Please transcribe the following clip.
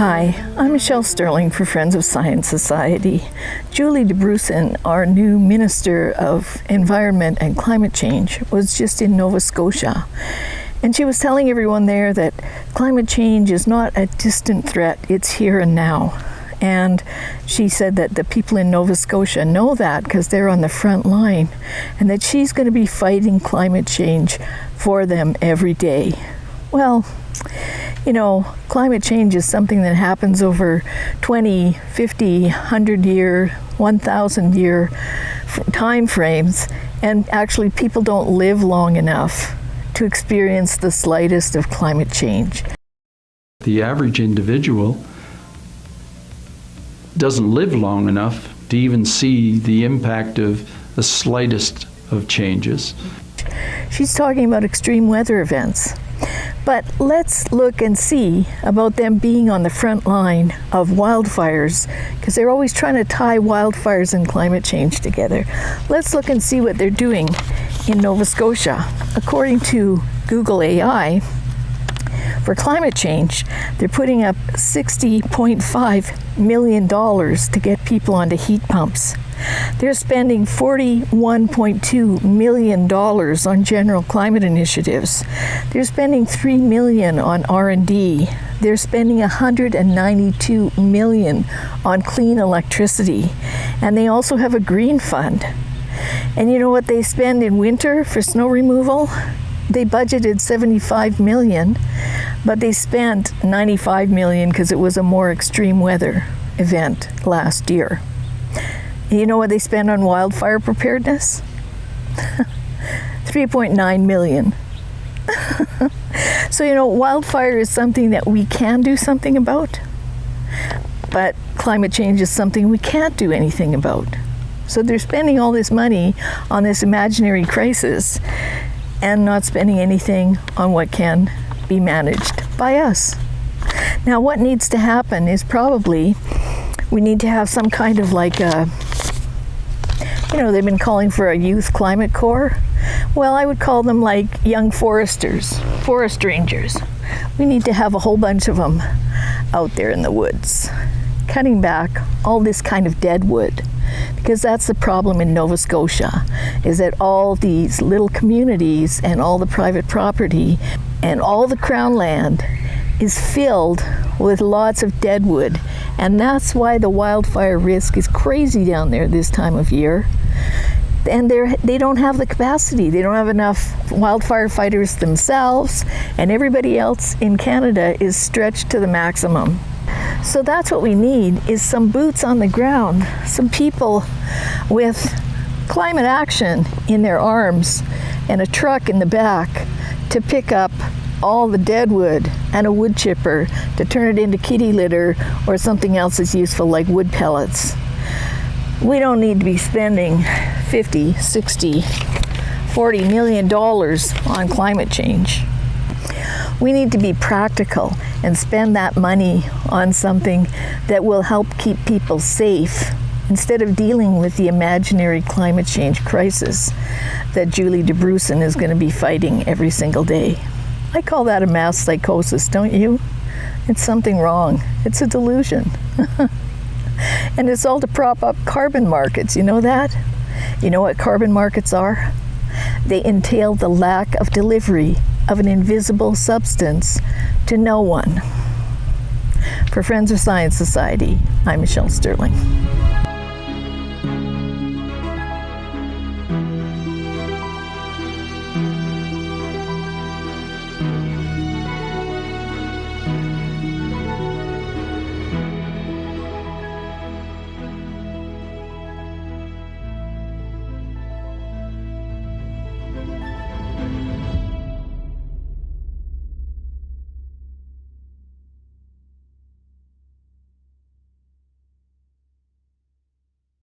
Hi, I'm Michelle Sterling for Friends of Science Society. Julie DeBrusen, our new Minister of Environment and Climate Change, was just in Nova Scotia. And she was telling everyone there that climate change is not a distant threat, it's here and now. And she said that the people in Nova Scotia know that because they're on the front line, and that she's going to be fighting climate change for them every day. Well, you know, climate change is something that happens over 20, 50, 100-year, 1,000-year time frames, and actually people don't live long enough to experience the slightest of climate change. The average individual doesn't live long enough to even see the impact of the slightest of changes. She's talking about extreme weather events. But let's look and see about them being on the front line of wildfires, because they're always trying to tie wildfires and climate change together. Let's look and see what they're doing in Nova Scotia. According to Google AI, for climate change, they're putting up $60.5 million to get people onto heat pumps. They're spending $41.2 million on general climate initiatives. They're spending $3 million on R&D. They're spending $192 million on clean electricity. And they also have a green fund. And you know what they spend in winter for snow removal? They budgeted $75 million, but they spent $95 million because it was a more extreme weather event last year. You know what they spend on wildfire preparedness? $3.9 million. So, you know, wildfire is something that we can do something about, but climate change is something we can't do anything about. So they're spending all this money on this imaginary crisis and not spending anything on what can be managed by us. Now, what needs to happen is probably we need to have some kind of like a, you know, they've been calling for a youth climate corps. Well, I would call them like young foresters, forest rangers. We need to have a whole bunch of them out there in the woods, cutting back all this kind of dead wood. Because that's the problem in Nova Scotia, is that all these little communities and all the private property and all the crown land is filled with lots of dead wood. And that's why the wildfire risk is crazy down there this time of year. And they don't have the capacity. They don't have enough wildfire fighters themselves, and everybody else in Canada is stretched to the maximum. So that's what we need, is some boots on the ground, some people with climate action in their arms and a truck in the back to pick up all the dead wood and a wood chipper to turn it into kitty litter or something else that's useful like wood pellets. We don't need to be spending 50, 60, $40 million on climate change. We need to be practical and spend that money on something that will help keep people safe instead of dealing with the imaginary climate change crisis that Julie DeBrusen is going to be fighting every single day. I call that a mass psychosis, don't you? It's something wrong. It's a delusion. And it's all to prop up carbon markets, you know that? You know what carbon markets are? They entail the lack of delivery of an invisible substance to no one. For Friends of Science Society, I'm Michelle Sterling.